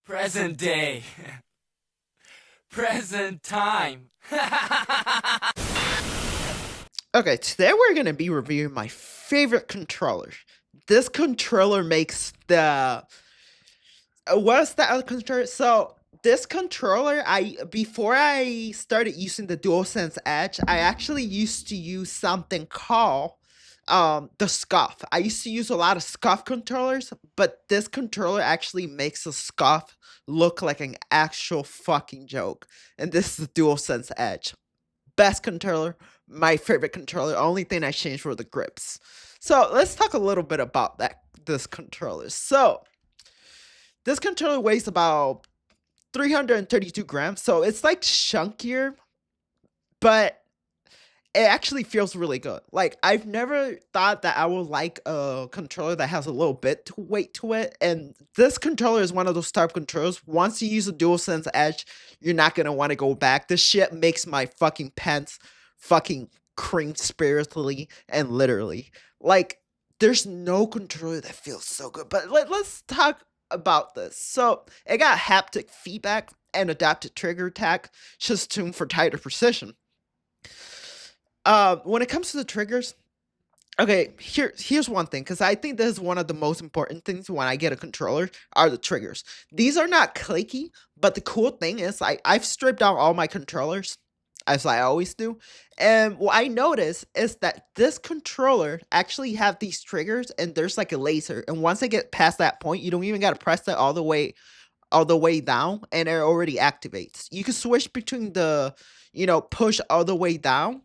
Present day. Present time. Okay, today we're gonna be reviewing my favorite controller. This controller makes the what's the other controller? So this controller, before I started using the DualSense Edge, I actually used to use something called the Scuff. I used to use a lot of Scuff controllers, but this controller actually makes a Scuff look like an actual fucking joke. And this is the DualSense Edge. Best controller, my favorite controller. Only thing I changed were the grips. So let's talk a little bit about this controller. So this controller weighs about 332 grams, so it's like chunkier, but it actually feels really good. Like, I've never thought that I would like a controller that has a little bit to weight to it, and this controller is one of those type of controllers. Once you use a DualSense Edge, you're not gonna want to go back. This shit makes my fucking pants fucking cream spiritually and literally. Like, there's no controller that feels so good. But let's talk about this. So it got haptic feedback and adaptive trigger attack, just tuned for tighter precision. When it comes to the triggers, okay, here's one thing, because I think this is one of the most important things when I get a controller are the triggers. These are not clicky, but the cool thing is I've stripped down all my controllers, as I always do. And what I noticed is that this controller actually have these triggers, and there's like a laser. And once I get past that point, you don't even gotta press that all the way down, and it already activates. You can switch between the, push all the way down,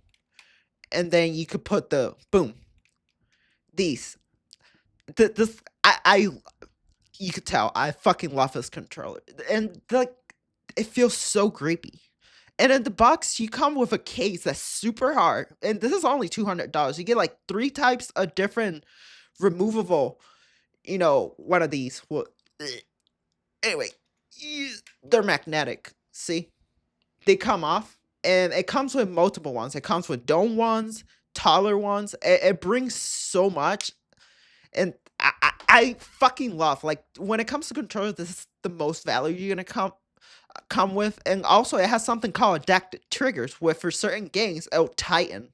and then you could put the boom. These, this, you could tell I fucking love this controller, and it feels so creepy. And in the box, you come with a case that's super hard, and this is only $200. You get like 3 types of different removable, one of these. Well, anyway, they're magnetic. See, they come off, and it comes with multiple ones. It comes with dome ones, taller ones. It brings so much, and I fucking love, like, when it comes to controllers, this is the most value you're gonna come with. And also it has something called Addictive triggers, where for certain games it'll tighten,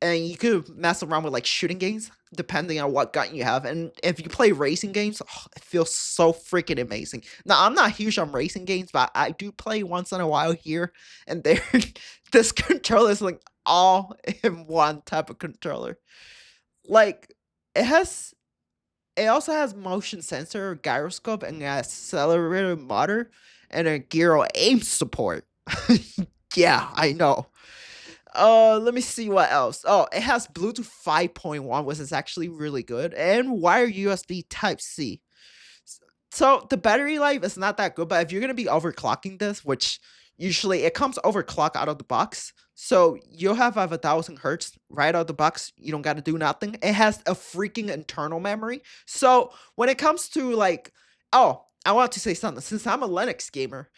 and you could mess around with like shooting games depending on what gun you have. And if you play racing games, it feels so freaking amazing. Now, I'm not huge on racing games, but I do play once in a while here and there. This controller is like all in one type of controller. Like, it also has motion sensor, gyroscope, and an accelerator motor, and a gyro aim support. Yeah, I know. Let me see what else. Oh, it has Bluetooth 5.1, which is actually really good, and wire USB Type C. So the battery life is not that good, but if you're gonna be overclocking this, which usually it comes overclock out of the box, so you'll have 1,000 hertz right out of the box. You don't gotta do nothing. It has a freaking internal memory. So when it comes to like, oh, I want to say something. Since I'm a Linux gamer,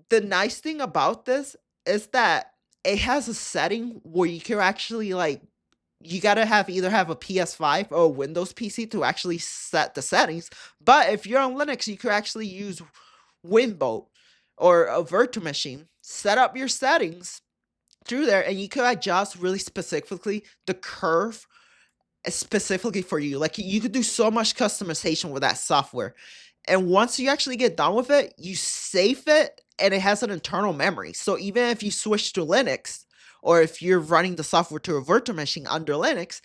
the nice thing about this is that it has a setting where you can actually, like, you gotta either have a PS5 or a Windows PC to actually set the settings. But if you're on Linux, you could actually use Winbolt or a virtual machine, set up your settings through there, and you could adjust really specifically the curve specifically for you. Like, you could do so much customization with that software. And once you actually get done with it, you save it, and it has an internal memory. So even if you switch to Linux, or if you're running the software to a virtual machine under Linux,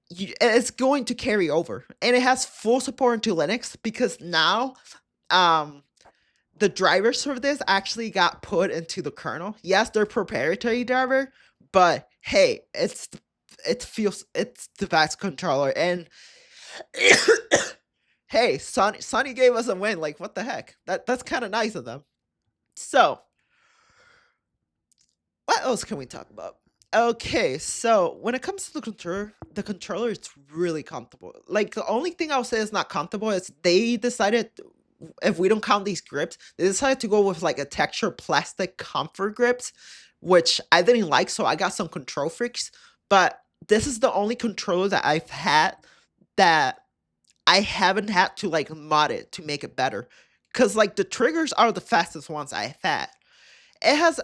it's going to carry over. And it has full support into Linux, because now the drivers for this actually got put into the kernel. Yes, they're proprietary driver, but hey, it's the best controller. And hey, Sony gave us a win. Like, what the heck? That's kind of nice of them. So, what else can we talk about? Okay, so when it comes to the controller is really comfortable. Like, the only thing I'll say is not comfortable is they decided, if we don't count these grips, they decided to go with like a texture plastic comfort grips, which I didn't like, so I got some control freaks. But this is the only controller that I've had that I haven't had to like mod it to make it better. Cause like the triggers are the fastest ones I've had. It has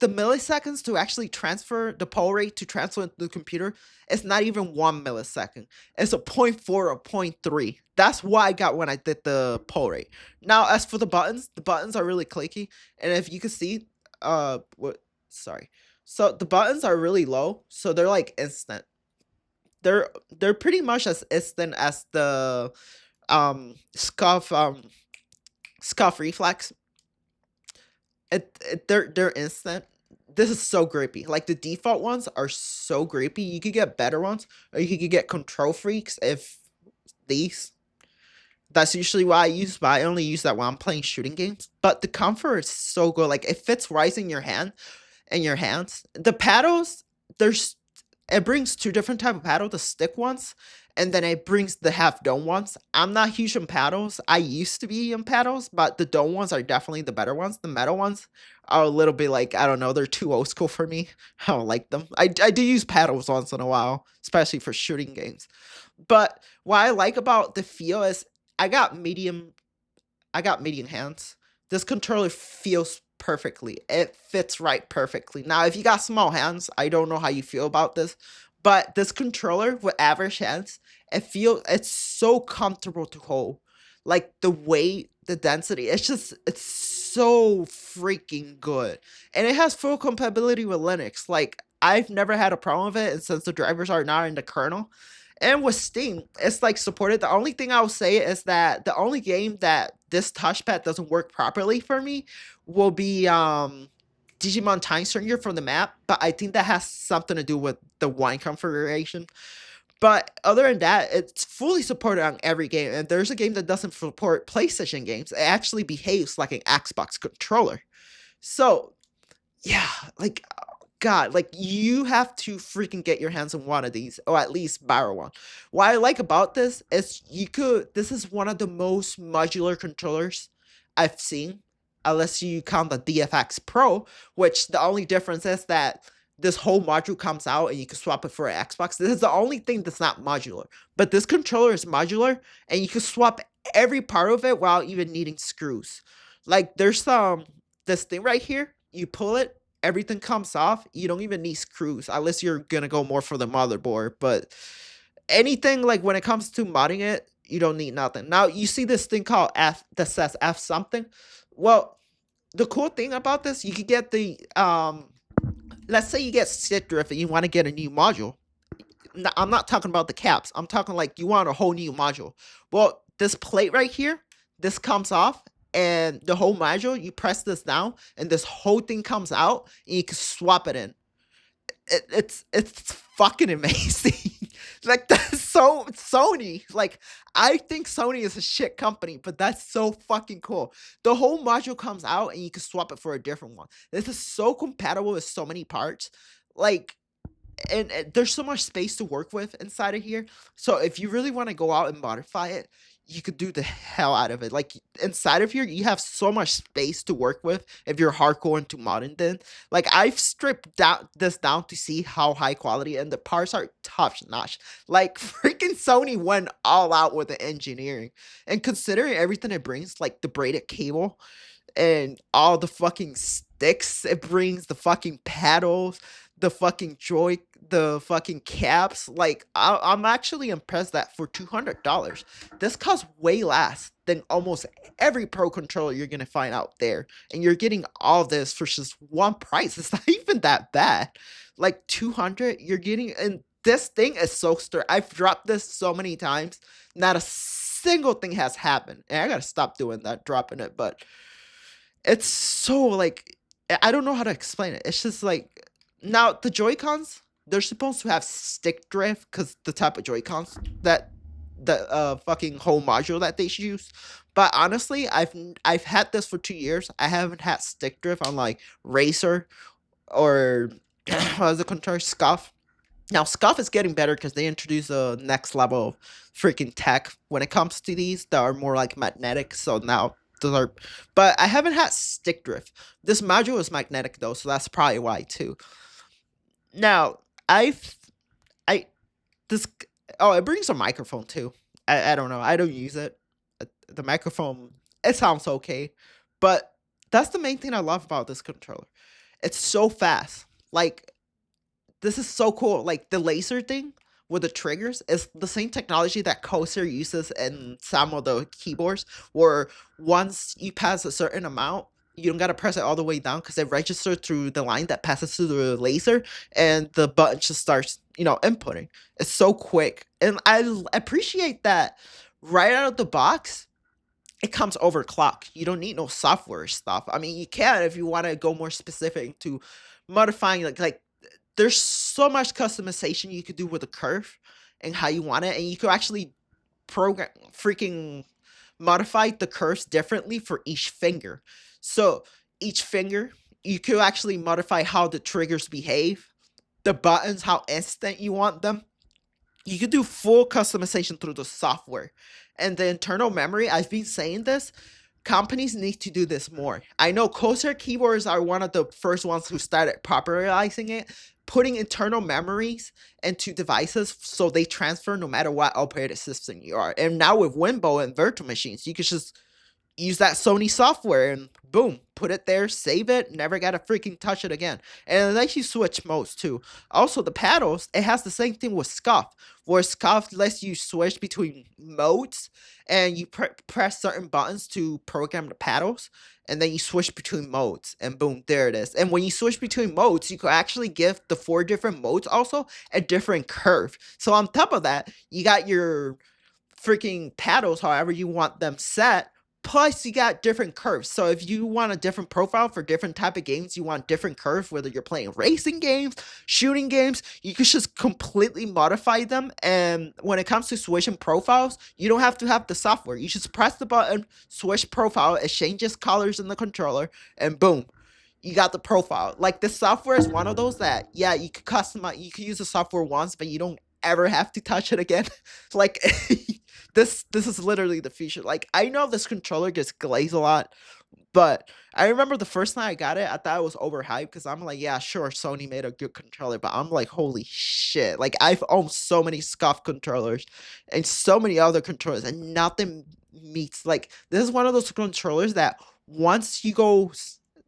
the milliseconds to actually transfer the poll rate to transfer into the computer. It's not even 1 millisecond. It's a point 0.4 or 0.3. That's what I got when I did the poll rate. Now, as for the buttons are really clicky, and if you can see, what? Sorry. So the buttons are really low, so they're like instant. They're pretty much as instant as the scuff scuff reflex. They're instant. This is so grippy. Like the default ones are so grippy. You could get better ones, or you could get control freaks if these. That's usually what I use, but I only use that when I'm playing shooting games. But the comfort is so good. Like it fits right in your hand, in your hands. The paddles, there's it brings two different type of paddle, the stick ones, and then it brings the half dome ones. I'm not huge on paddles. I used to be on paddles, but the dome ones are definitely the better ones. The metal ones are a little bit like, I don't know, they're too old school for me. I don't like them. I do use paddles once in a while, especially for shooting games. But what I like about the feel is I got medium I got medium hands. This controller feels perfectly. It fits right perfectly. Now, if you got small hands, I don't know how you feel about this, but this controller with average hands, it's so comfortable to hold. Like the weight, the density, it's so freaking good. And it has full compatibility with Linux. Like I've never had a problem with it, and since the drivers are now in the kernel, and with Steam, it's like supported. The only thing I'll say is that the only game that this touchpad doesn't work properly for me will be Digimon Time Stranger from the map, but I think that has something to do with the wine configuration. But other than that, it's fully supported on every game. And there's a game that doesn't support PlayStation games. It actually behaves like an Xbox controller. So yeah, like God, like you have to freaking get your hands on one of these, or at least borrow one. What I like about this is this is one of the most modular controllers I've seen, unless you count the DFX Pro, which the only difference is that this whole module comes out and you can swap it for an Xbox. This is the only thing that's not modular. But this controller is modular and you can swap every part of it without even needing screws. Like there's this thing right here, you pull it, everything comes off. You don't even need screws unless you're gonna go more for the motherboard. But anything like when it comes to modding it, you don't need nothing. Now you see this thing called F that says F something. Well, the cool thing about this, you could get the let's say you get stick drift and you want to get a new module. I'm not talking about the caps. I'm talking like you want a whole new module. Well, this plate right here, this comes off, and the whole module, you press this down, and this whole thing comes out, and you can swap it in. It's fucking amazing. Like that's so Sony. Like I think Sony is a shit company, but that's so fucking cool. The whole module comes out, and you can swap it for a different one. This is so compatible with so many parts. Like and there's so much space to work with inside of here. So if you really want to go out and modify it, you could do the hell out of it. Like inside of here, you have so much space to work with if you're hardcore into modding. Then, like I've stripped this down to see how high quality, and the parts are top notch. Like freaking Sony went all out with the engineering, and considering everything it brings, like the braided cable and all the fucking sticks it brings, the fucking paddles, the fucking joy, the fucking caps. Like I'm actually impressed that for $200, this costs way less than almost every pro controller you're gonna find out there, and you're getting all this for just one price. It's not even that bad. Like 200, you're getting, and this thing is so sturdy. I've dropped this so many times, not a single thing has happened, and I gotta stop doing that, dropping it. But it's so like I don't know how to explain it. It's just like now the Joy-Cons, they're supposed to have stick drift because the type of Joy-Cons that the fucking whole module that they use. But honestly, I've had this for 2 years. I haven't had stick drift on like Racer or what is the controller, Scuff. Now Scuff is getting better because they introduce a next level of freaking tech when it comes to these that are more like magnetic. So now those are, but I haven't had stick drift. This module is magnetic though, so that's probably why too. Now I this oh, it brings a microphone too. I don't know. I don't use it. The microphone, it sounds okay, but that's the main thing I love about this controller. It's so fast. Like, this is so cool. Like, the laser thing with the triggers is the same technology that Corsair uses in some of the keyboards, where once you pass a certain amount, you don't gotta press it all the way down because it registers through the line that passes through the laser, and the button just starts, inputting. It's so quick, and appreciate that right out of the box. It comes overclocked. You don't need no software stuff. I mean, you can if you want to go more specific to modifying, like there's so much customization you could do with the curve and how you want it, and you could actually program freaking modify the curves differently for each finger. So each finger, you could actually modify how the triggers behave, the buttons, how instant you want them. You could do full customization through the software. And the internal memory, I've been saying this, companies need to do this more. I know Corsair keyboards are one of the first ones who started popularizing it, putting internal memories into devices so they transfer no matter what operating system you are. And now with Winbow and virtual machines, you could just use that Sony software and boom, put it there, save it, never gotta freaking touch it again. And it lets you switch modes too. Also, the paddles, it has the same thing with Scuff, where Scuff lets you switch between modes, and you press certain buttons to program the paddles, and then you switch between modes, and boom, there it is. And when you switch between modes, you can actually give the 4 different modes also a different curve. So on top of that, you got your freaking paddles, however you want them set. Plus, you got different curves. So if you want a different profile for different type of games, you want different curves, whether you're playing racing games, shooting games, you can just completely modify them. And when it comes to switching profiles, you don't have to have the software. You just press the button, switch profile, it changes colors in the controller, and boom, you got the profile. Like, this software is one of those that, yeah, you could customize, you could use the software once, but you don't ever have to touch it again. Like, this is literally the feature. Like, I know this controller gets glazed a lot, but I remember the first time I got it, I thought it was overhyped because I'm like, yeah, sure, Sony made a good controller, but I'm like, holy shit. Like, I've owned so many scuff controllers and so many other controllers, and nothing meets. Like, this is one of those controllers that once you go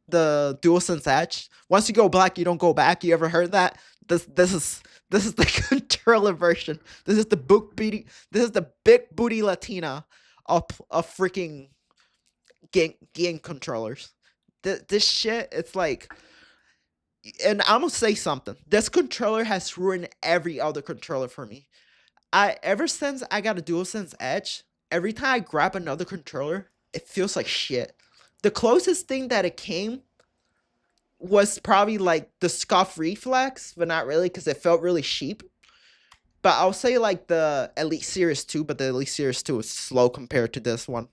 the DualSense Edge, once you go black, you don't go back. You ever heard that? This is the controller version. This is the This is the big booty Latina of freaking game controllers. This shit, it's like, and I'm gonna say something. This controller has ruined every other controller for me. Ever since I got a DualSense Edge, every time I grab another controller, it feels like shit. The closest thing that it came was probably like the Scuff Reflex, but not really because it felt really cheap. But I'll say like the Elite Series 2, but the Elite Series 2 is slow compared to this one.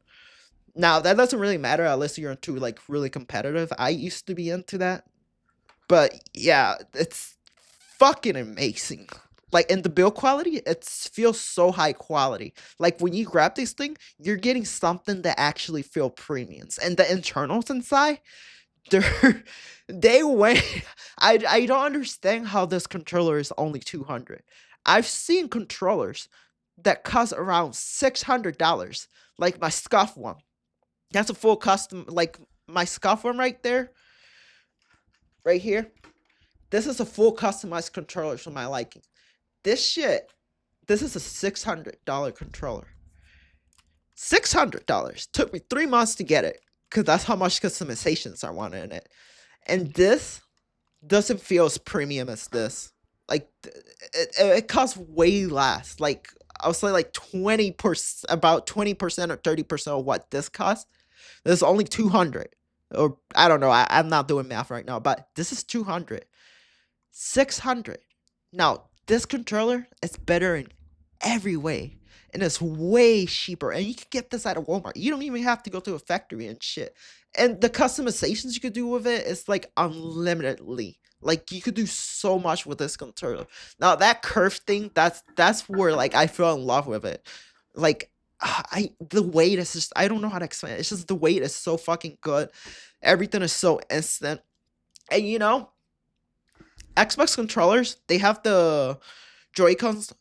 Now, that doesn't really matter unless you're into like really competitive. I used to be into that. But yeah, it's fucking amazing. Like, in the build quality, it feels so high quality. Like, when you grab this thing, you're getting something that actually feel premiums. And the internals inside, they're they went. I don't understand how this controller is only 200. I've seen controllers that cost around $600, like my Scuff one. That's a full custom, like my Scuff one right there, right here. This is a full customized controller for my liking. This is a $600 controller. $600. Took me 3 months to get it because that's how much customizations I wanted in it. And this doesn't feel as premium as this. Like, it costs way less. Like, I would say like 20%, about 20% or 30% of what this costs. This is only 200. Or, I don't know, I'm not doing math right now, but this is 200. 600. Now, this controller is better in every way, and it's way cheaper, and you can get this at a Walmart. You don't even have to go to a factory and shit. And the customizations you could do with it is like unlimitedly. Like, you could do so much with this controller. Now, that curve thing, that's where like I fell in love with it. Like, the weight is just, I don't know how to explain it. It's just the weight is so fucking good. Everything is so instant. And Xbox controllers, they have the Joy-Cons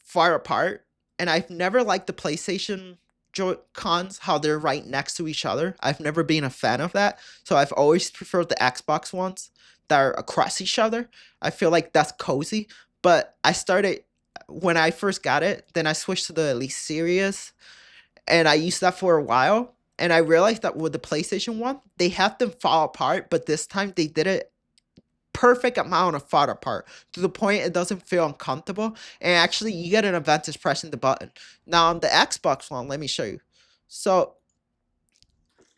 far apart. and I've never liked the PlayStation Joy-Cons, how they're right next to each other. I've never been a fan of that. So I've always preferred the Xbox ones that are across each other. I feel like that's cozy. But I started when I first got it, then I switched to the Elite Series and I used that for a while. And I realized that with the PlayStation one, they have them fall apart, but this time they did it perfect amount of fall apart to the point it doesn't feel uncomfortable. And actually, you get an advantage pressing the button. Now on the Xbox one, let me show you. So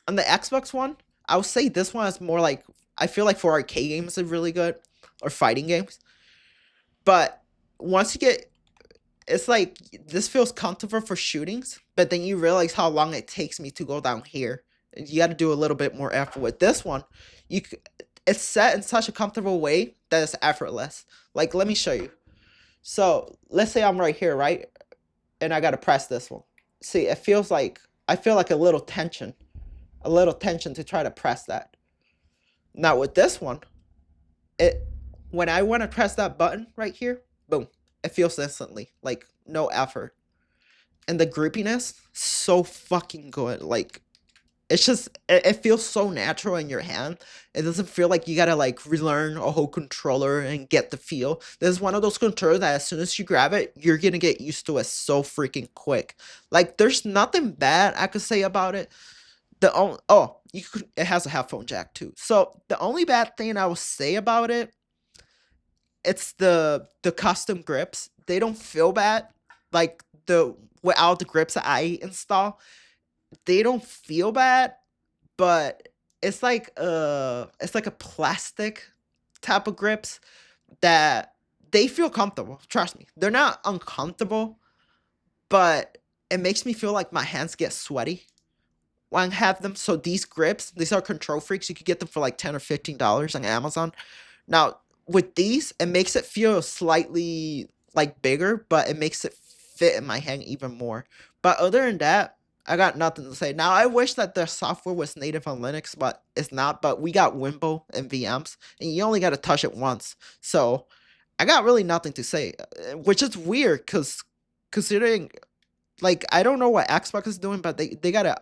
on the Xbox one, I would say this one is more like I feel like for arcade games it's really good or fighting games. But once you get it's like this feels comfortable for shootings, but then you realize how long it takes me to go down here. You got to do a little bit more effort with this one. You it's set in such a comfortable way that it's effortless. Like let me show you. So let's say I'm right here, right, and I got to press this one. See, it feels like I feel like a little tension to try to press that. Now with this one, it when I want to press that button right here, boom, it feels instantly, like no effort. And the grippiness, so fucking good. Like it's just it feels so natural in your hand. It doesn't feel like you gotta like relearn a whole controller and get the feel. This is one of those controllers that as soon as you grab it, you're gonna get used to it so freaking quick. Like there's nothing bad I could say about it. The only you could it has a headphone jack too. So the only bad thing I will say about it, it's the custom grips. They don't feel bad. Like the without the grips that I install, they don't feel bad, but it's like a plastic type of grips that they feel comfortable. Trust me. They're not uncomfortable, but it makes me feel like my hands get sweaty when I have them. So these grips, these are Control Freaks. You could get them for like $10 or $15 on Amazon. Now, with these, it makes it feel slightly like bigger, but it makes it fit in my hand even more. But other than that, I got nothing to say. Now, I wish that the software was native on Linux, but it's not. But we got Wimbo and VMs, and you only got to touch it once. So I got really nothing to say, which is weird because considering like I don't know what Xbox is doing, but they gotta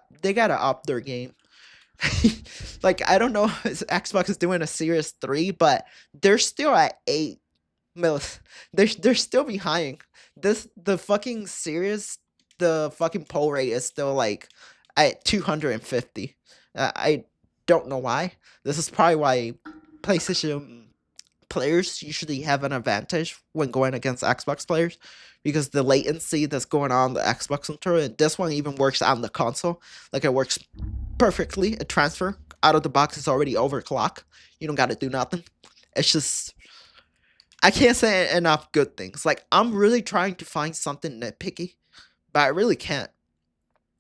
up their game. Like I don't know if Xbox is doing a Series 3, but they're still at 8 mils. They're still behind. The fucking Series, the fucking poll rate is still like at 250. I don't know why. This is probably why PlayStation players usually have an advantage when going against Xbox players because the latency that's going on the Xbox controller, and this one even works on the console. Like it works perfectly. A transfer out of the box is already overclock. You don't got to do nothing. It's just I can't say enough good things. Like I'm really trying to find something nitpicky, but I really can't.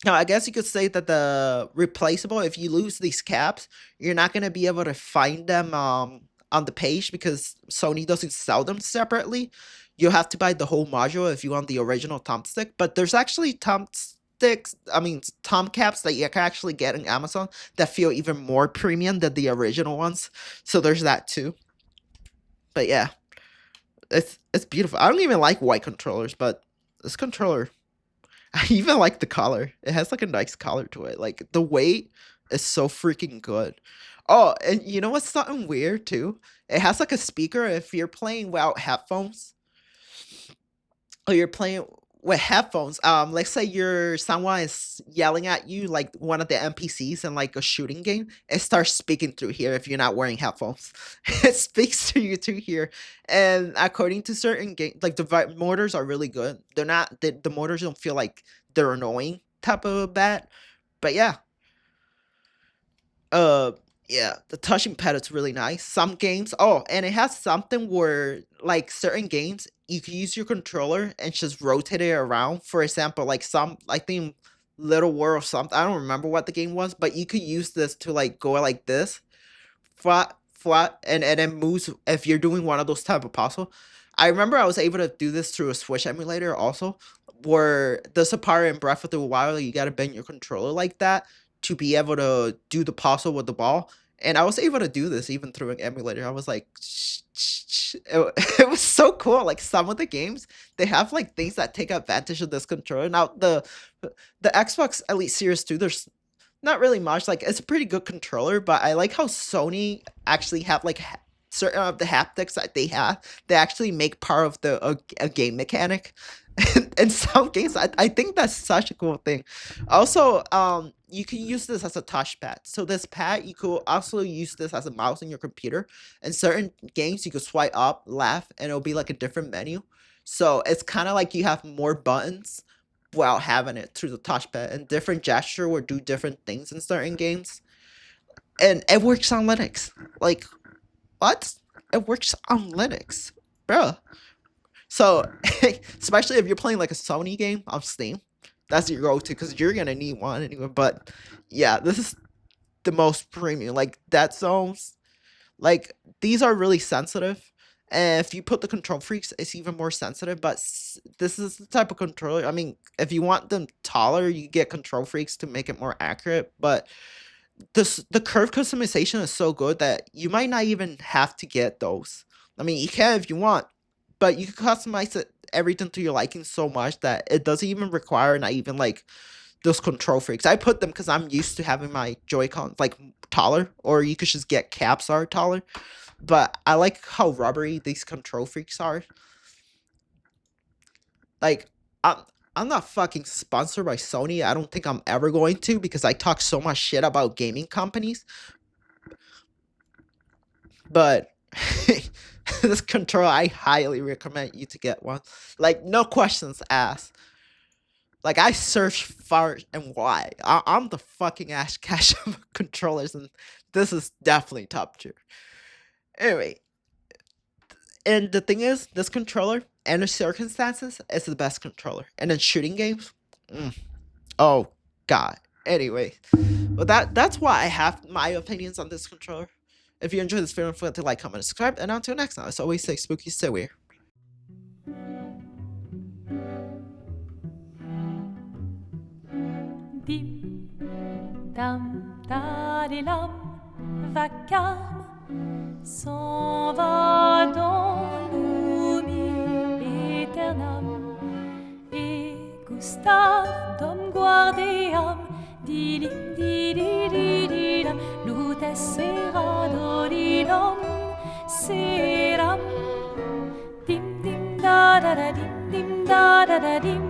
Now, I guess you could say that the replaceable, if you lose these caps, you're not gonna be able to find them on the page because Sony doesn't sell them separately. You'll have to buy the whole module if you want the original thumbstick. But there's actually thumbsticks, I mean thumb caps that you can actually get in Amazon that feel even more premium than the original ones. So there's that too. But yeah, it's beautiful. I don't even like white controllers, but this controller I even like the color. It has like a nice color to it. Like the weight is so freaking good. Oh, and you know what's something weird too? It has like a speaker if you're playing without headphones or you're playing with headphones. Let's say someone is yelling at you like one of the NPCs in like a shooting game. It starts speaking through here if you're not wearing headphones. It speaks to you through here. And according to certain game, like the motors are really good. They're not the motors don't feel like they're annoying type of bad. But yeah, uh, yeah, the touching pad is really nice. Some games, oh, and it has something where like certain games you can use your controller and just rotate it around. For example, like some I think Little World or something. I don't remember what the game was, but you could use this to like go like this, flat, and then moves if you're doing one of those type of puzzle. I remember I was able to do this through a Switch emulator also, where there's a part in Breath of the Wild you gotta bend your controller like that to be able to do the puzzle with the ball. And I was able to do this even through an emulator. I was like, it, it was so cool. Like some of the games, they have like things that take advantage of this controller. Now the Xbox Elite Series 2, there's not really much. Like it's a pretty good controller, but I like how Sony actually have like certain of the haptics that they have. They actually make part of the a game mechanic. In some games, I think that's such a cool thing. Also, you can use this as a touchpad. So this pad, you could also use this as a mouse in your computer. In certain games, you could swipe up, left, and it'll be like a different menu. So it's kind of like you have more buttons while having it through the touchpad, and different gesture will do different things in certain games. And it works on Linux. Like, what? It works on Linux, bro. So, especially if you're playing like a Sony game on Steam, that's your go-to because you're gonna need one anyway. But yeah, this is the most premium. Like Dead Zones, like these are really sensitive. And if you put the control freaks, it's even more sensitive. But this is the type of controller. I mean, if you want them taller, you get control freaks to make it more accurate. But the curve customization is so good that you might not even have to get those. I mean, you can if you want, but you can customize it everything to your liking so much that it doesn't even require not even like those control freaks. I put them because I'm used to having my Joy-Cons like taller, or you could just get caps are taller. But I like how rubbery these control freaks are. Like I'm not fucking sponsored by Sony. I don't think I'm ever going to because I talk so much shit about gaming companies. But this controller, I highly recommend you to get one. Like no questions asked. Like I searched far and wide. I'm the fucking ass cash of controllers, and this is definitely top tier. Anyway, and the thing is, this controller and the circumstances is the best controller. And in shooting games, oh god. Anyway, well that's why I have my opinions on this controller. If you enjoyed this video, don't forget to like, comment, and subscribe. And until next time, as always, stay spooky, stay weird. Dim, dam, dadilam, vacarme s'en va dans l'oubli éternam. Et Gustave, dom guardiam, dilim, didididilam, lutes seradodidam, seram. Dim, dim, da da da, dim, dim, da da da, dim.